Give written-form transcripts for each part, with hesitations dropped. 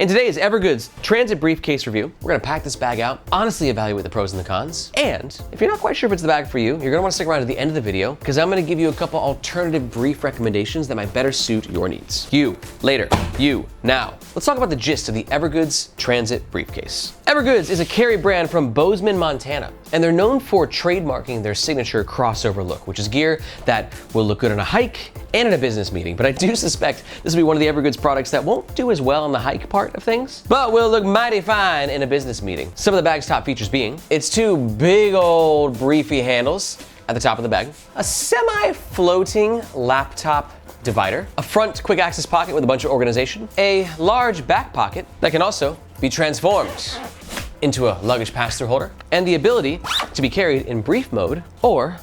In today's Evergoods Transit Briefcase review, we're gonna pack this bag out, honestly evaluate the pros and the cons, and if you're not quite sure if it's the bag for you, you're gonna wanna stick around to the end of the video, because I'm gonna give you a couple alternative brief recommendations that might better suit your needs. You, later. You, now. Let's talk about the gist of the Evergoods Transit Briefcase. Evergoods is a carry brand from Bozeman, Montana, and they're known for trademarking their signature crossover look, which is gear that will look good on a hike and in a business meeting. But I do suspect this will be one of the Evergoods products that won't do as well on the hike part of things, but will look mighty fine in a business meeting. Some of the bag's top features being, it's two big old briefy handles at the top of the bag, a semi-floating laptop divider, a front quick access pocket with a bunch of organization, a large back pocket that can also be transformed into a luggage pass-through holder, and the ability to be carried in brief mode or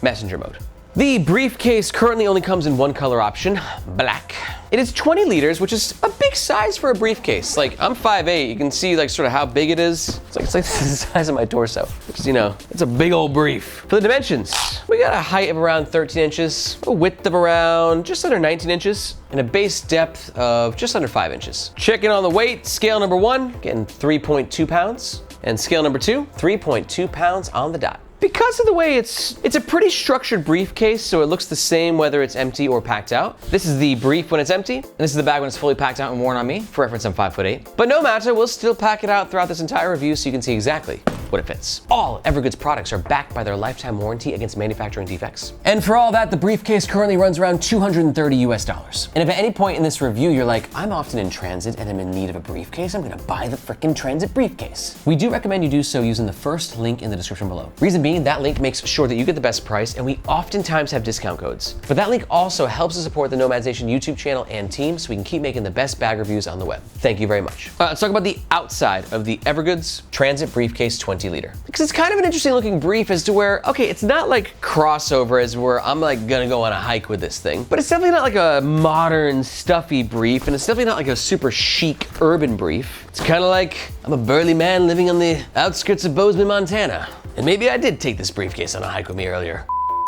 messenger mode. The briefcase currently only comes in one color option, black. It is 20 liters, which is a big size for a briefcase. Like, I'm 5'8", you can see like sort of how big it is. It's like the size of my torso, which is, you know, it's a big old brief. For the dimensions, we got a height of around 13 inches, a width of around just under 19 inches, and a base depth of just under 5 inches. Checking on the weight, scale number 1, getting 3.2 pounds, and scale number 2, 3.2 pounds on the dot. Because of the way it's a pretty structured briefcase, so it looks the same whether it's empty or packed out. This is the brief when it's empty, and this is the bag when it's fully packed out and worn on me. For reference, I'm 5'8". But no matter, we'll still pack it out throughout this entire review so you can see exactly what it fits. All Evergoods products are backed by their lifetime warranty against manufacturing defects. And for all that, the briefcase currently runs around $230 US. And if at any point in this review you're like, I'm often in transit and I'm in need of a briefcase, I'm gonna buy the frickin' transit briefcase. We do recommend you do so using the first link in the description below. Reason being, that link makes sure that you get the best price, and we oftentimes have discount codes. But that link also helps to support the Nomads Nation YouTube channel and team so we can keep making the best bag reviews on the web. Thank you very much. Let's talk about the outside of the Evergoods Transit Briefcase 20 liter. Because it's kind of an interesting looking brief as to where, okay, it's not like crossover as where I'm like gonna go on a hike with this thing, but it's definitely not like a modern stuffy brief, and it's definitely not like a super chic urban brief. It's kind of like, I'm a burly man living on the outskirts of Bozeman, Montana. And maybe I did take this briefcase on a hike with me earlier.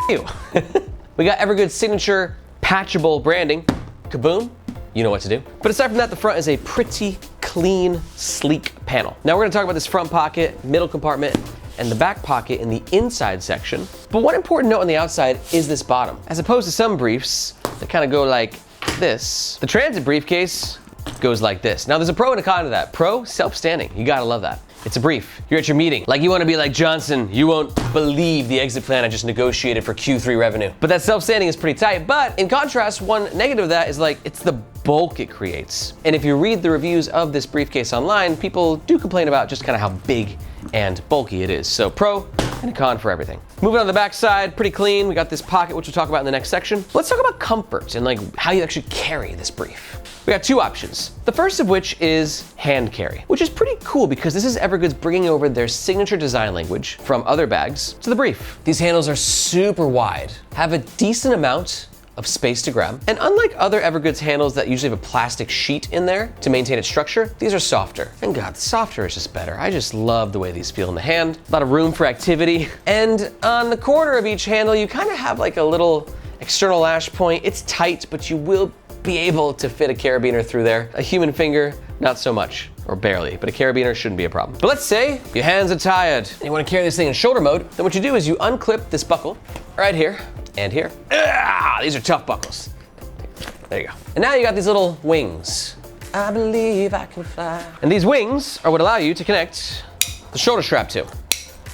Ew. We got Evergoods signature patchable branding. Kaboom, you know what to do. But aside from that, the front is a pretty clean, sleek panel. Now we're gonna talk about this front pocket, middle compartment, and the back pocket in the inside section. But one important note on the outside is this bottom. As opposed to some briefs that kind of go like this, the transit briefcase goes like this. Now there's a pro and a con to that. Pro, self-standing, you gotta love that. It's a brief. You're at your meeting. Like you wanna be like Johnson, you won't believe the exit plan I just negotiated for Q3 revenue. But that self-standing is pretty tight. But in contrast, one negative of that is like, it's the bulk it creates. And if you read the reviews of this briefcase online, people do complain about just kind of how big and bulky it is. So pro and a con for everything. Moving on to the back side, pretty clean. We got this pocket, which we'll talk about in the next section. Let's talk about comfort and like how you actually carry this brief. We got two options. The first of which is hand carry, which is pretty cool because this is Evergoods bringing over their signature design language from other bags to the brief. These handles are super wide, have a decent amount of space to grab, and unlike other Evergoods handles that usually have a plastic sheet in there to maintain its structure, these are softer. And God, softer is just better. I just love the way these feel in the hand. A lot of room for activity. And on the corner of each handle, you kind of have like a little external lash point. It's tight, but you will be able to fit a carabiner through there. A human finger, not so much, or barely, but a carabiner shouldn't be a problem. But let's say your hands are tired and you want to carry this thing in shoulder mode, then what you do is you unclip this buckle right here and here. These are tough buckles. There you go. And now you got these little wings. I believe I can fly. And these wings are what allow you to connect the shoulder strap to.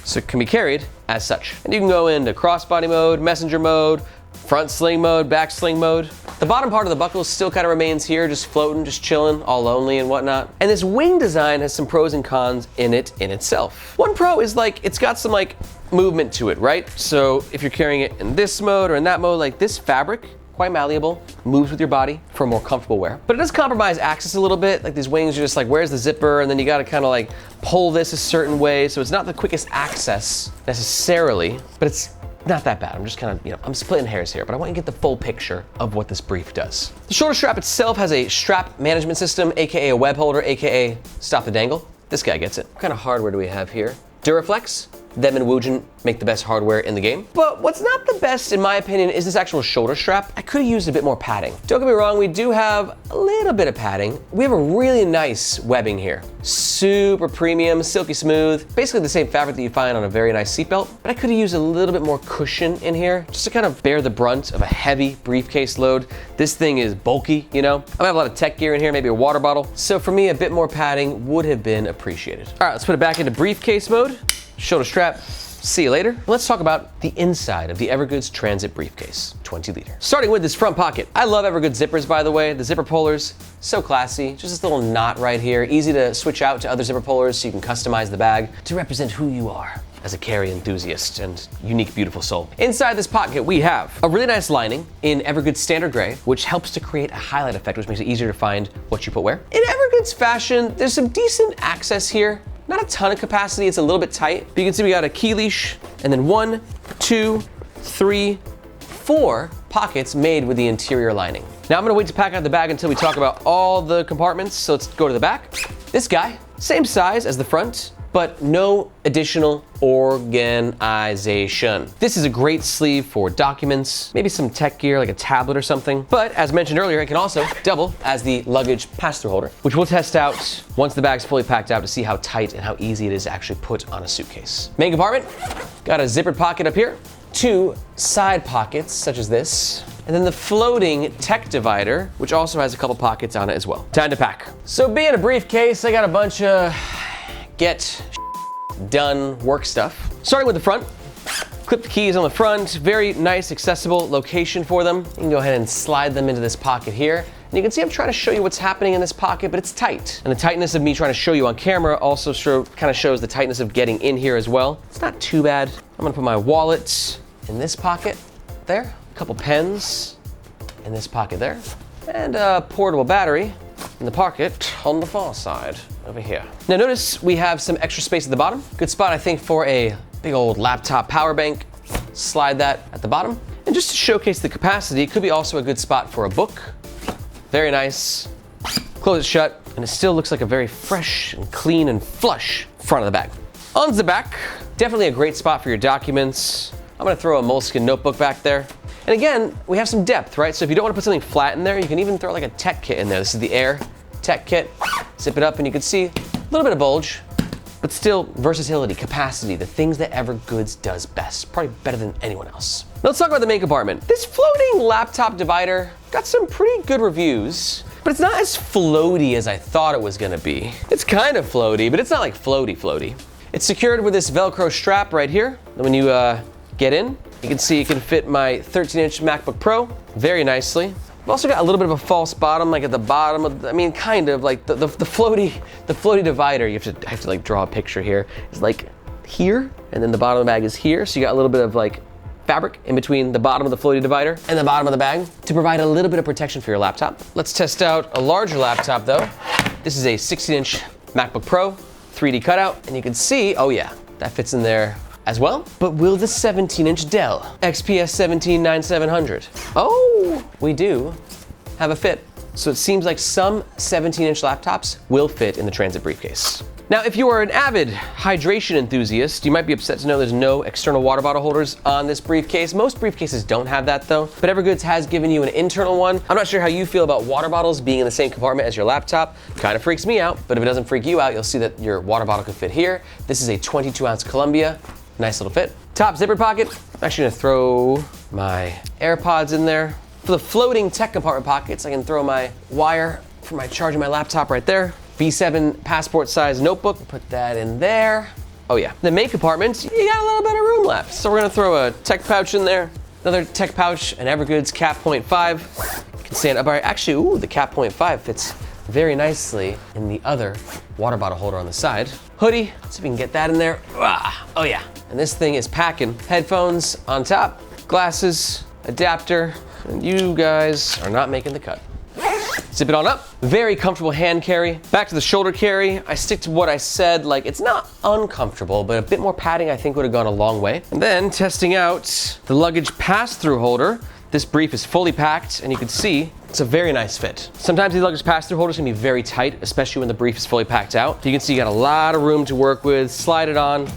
So it can be carried as such. And you can go into crossbody mode, messenger mode, front sling mode, back sling mode. The bottom part of the buckle still kind of remains here, just floating, just chilling, all lonely and whatnot. And this wing design has some pros and cons in it in itself. One pro is like, it's got some like movement to it, right? So if you're carrying it in this mode or in that mode, like this fabric, quite malleable, moves with your body for more comfortable wear. But it does compromise access a little bit. Like these wings are just like, where's the zipper? And then you gotta kind of like pull this a certain way. So it's not the quickest access necessarily, but it's not that bad. I'm just kind of, you know, I'm splitting hairs here, but I want you to get the full picture of what this brief does. The shoulder strap itself has a strap management system, AKA a web holder, AKA stop the dangle. This guy gets it. What kind of hardware do we have here? Duraflex, them and Woojin make the best hardware in the game. But what's not the best, in my opinion, is this actual shoulder strap. I could have used a bit more padding. Don't get me wrong, we do have a little bit of padding. We have a really nice webbing here. Super premium, silky smooth, basically the same fabric that you find on a very nice seatbelt. But I could have used a little bit more cushion in here, just to kind of bear the brunt of a heavy briefcase load. This thing is bulky, you know? I have a lot of tech gear in here, maybe a water bottle. So for me, a bit more padding would have been appreciated. All right, let's put it back into briefcase mode. Shoulder strap. See you later. Let's talk about the inside of the Evergoods Transit Briefcase, 20 liter. Starting with this front pocket. I love Evergoods zippers, by the way. The zipper pullers, so classy. Just this little knot right here. Easy to switch out to other zipper pullers so you can customize the bag to represent who you are as a carry enthusiast and unique, beautiful soul. Inside this pocket, we have a really nice lining in Evergoods Standard Gray, which helps to create a highlight effect, which makes it easier to find what you put where. In Evergoods fashion, there's some decent access here. Not a ton of capacity, it's a little bit tight, but you can see we got a key leash, and then 1, 2, 3, 4 pockets made with the interior lining. Now I'm gonna wait to pack out the bag until we talk about all the compartments, so let's go to the back. This guy, same size as the front, but no additional organization. This is a great sleeve for documents, maybe some tech gear like a tablet or something. But as mentioned earlier, it can also double as the luggage pass-through holder, which we'll test out once the bag's fully packed out to see how tight and how easy it is to actually put on a suitcase. Main compartment, got a zippered pocket up here, 2 side pockets such as this, and then the floating tech divider, which also has a couple pockets on it as well. Time to pack. So being a briefcase, I got a bunch of get done work stuff. Starting with the front, clip the keys on the front, very nice accessible location for them. You can go ahead and slide them into this pocket here. And you can see I'm trying to show you what's happening in this pocket, but it's tight. And the tightness of me trying to show you on camera also kind of shows the tightness of getting in here as well. It's not too bad. I'm gonna put my wallet in this pocket there, a couple pens in this pocket there, and a portable battery in the pocket on the far side over here. Now notice we have some extra space at the bottom. Good spot, I think, for a big old laptop power bank. Slide that at the bottom. And just to showcase the capacity, it could be also a good spot for a book. Very nice. Close it shut, and it still looks like a very fresh and clean and flush front of the bag. On the back, definitely a great spot for your documents. I'm gonna throw a moleskin notebook back there. And again, we have some depth, right? So if you don't want to put something flat in there, you can even throw like a tech kit in there. This is the Aer tech kit. Zip it up and you can see a little bit of bulge, but still versatility, capacity, the things that Evergoods does best, probably better than anyone else. Now let's talk about the main compartment. This floating laptop divider got some pretty good reviews, but it's not as floaty as I thought it was gonna be. It's kind of floaty, but it's not like floaty. It's secured with this Velcro strap right here. And when you get in, you can see it can fit my 13-inch MacBook Pro very nicely. I've also got a little bit of a false bottom, like at the bottom of, kind of like the floaty divider. I have to like draw a picture here. It's like here, and then the bottom of the bag is here. So you got a little bit of like fabric in between the bottom of the floaty divider and the bottom of the bag to provide a little bit of protection for your laptop. Let's test out a larger laptop though. This is a 16-inch MacBook Pro, 3D cutout, and you can see, oh yeah, that fits in there as well. But will the 17-inch Dell XPS 17-9700? Oh, we do have a fit. So it seems like some 17-inch laptops will fit in the Transit briefcase. Now, if you are an avid hydration enthusiast, you might be upset to know there's no external water bottle holders on this briefcase. Most briefcases don't have that though, but Evergoods has given you an internal one. I'm not sure how you feel about water bottles being in the same compartment as your laptop. Kind of freaks me out, but if it doesn't freak you out, you'll see that your water bottle could fit here. This is a 22-ounce Columbia. Nice little fit. Top zipper pocket. I'm actually gonna throw my AirPods in there. For the floating tech compartment pockets, I can throw my wire for my charging my laptop right there. B7 passport size notebook, put that in there. Oh yeah. The main compartment, you got a little bit of room left. So we're gonna throw a tech pouch in there. Another tech pouch, an Evergoods Cap 0.5. Can stand upright. Actually, ooh, the Cap 0.5 fits very nicely in the other water bottle holder on the side. Hoodie, let's see if we can get that in there. Oh yeah. And this thing is packing. Headphones on top, glasses, adapter, and you guys are not making the cut. Zip it on up. Very comfortable hand carry. Back to the shoulder carry. I stick to what I said, like it's not uncomfortable, but a bit more padding I think would have gone a long way. And then testing out the luggage pass-through holder. This brief is fully packed and you can see it's a very nice fit. Sometimes these luggage pass-through holders can be very tight, especially when the brief is fully packed out. You can see you got a lot of room to work with. Slide it on,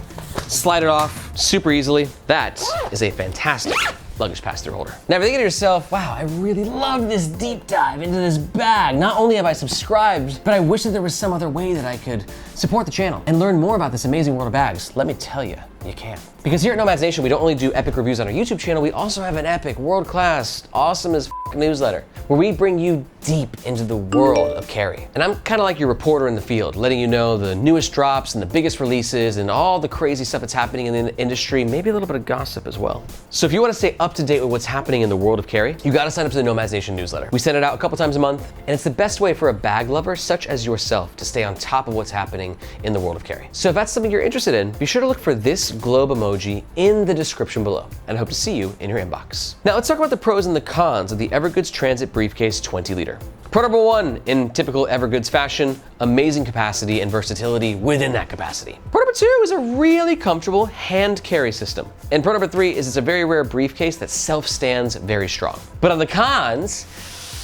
slide it off super easily. That is a fantastic luggage pass-through holder. Now, if you're thinking to yourself, wow, I really love this deep dive into this bag. Not only have I subscribed, but I wish that there was some other way that I could support the channel and learn more about this amazing world of bags. Let me tell you, you can. Because here at Nomads Nation, we don't only do epic reviews on our YouTube channel, we also have an epic, world-class, awesome as newsletter where we bring you deep into the world of carry. And I'm kind of like your reporter in the field, letting you know the newest drops and the biggest releases and all the crazy stuff that's happening in the industry, maybe a little bit of gossip as well. So if you want to stay up to date with what's happening in the world of carry, you got to sign up to the Nomads Nation newsletter. We send it out a couple times a month, and it's the best way for a bag lover such as yourself to stay on top of what's happening in the world of carry. So if that's something you're interested in, be sure to look for this globe emoji in the description below, and I hope to see you in your inbox. Now let's talk about the pros and the cons of the Evergoods Transit Briefcase 20L. Pro number one, in typical Evergoods fashion, amazing capacity and versatility within that capacity. Pro number two is a really comfortable hand carry system. And pro number three is it's a very rare briefcase that self-stands very strong. But on the cons,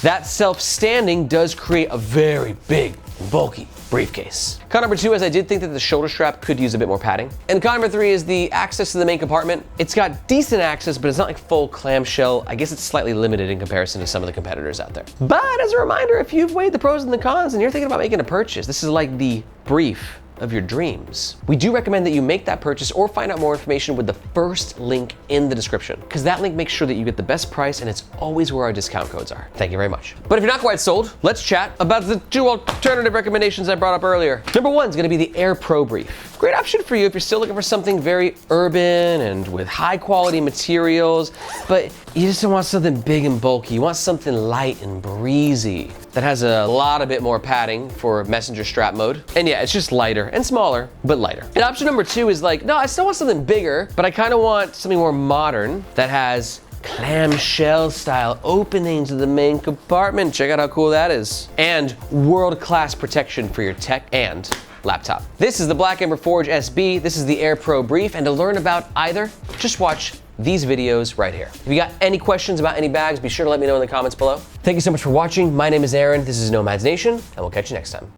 that self-standing does create a very big, bulky briefcase. Con number two is I did think that the shoulder strap could use a bit more padding. And con number three is the access to the main compartment. It's got decent access, but it's not like full clamshell. I guess it's slightly limited in comparison to some of the competitors out there. But as a reminder, if you've weighed the pros and the cons and you're thinking about making a purchase, this is like the brief of your dreams. We do recommend that you make that purchase or find out more information with the first link in the description, because that link makes sure that you get the best price and it's always where our discount codes are. Thank you very much. But if you're not quite sold, let's chat about the two alternative recommendations I brought up earlier. Number one is gonna be the Aer Pro Brief. Great option for you if you're still looking for something very urban and with high quality materials, but you just don't want something big and bulky. You want something light and breezy that has a bit more padding for messenger strap mode. And yeah, it's just lighter and smaller, but lighter. And option number two is like, no, I still want something bigger, but I kind of want something more modern that has clamshell style opening to the main compartment. Check out how cool that is. And world-class protection for your tech and laptop. This is the Black Ember Forge SB. This is the Aer Pro Brief. And to learn about either, just watch these videos right here. If you got any questions about any bags, be sure to let me know in the comments below. Thank you so much for watching. My name is Aaron. This is Nomads Nation, and we'll catch you next time.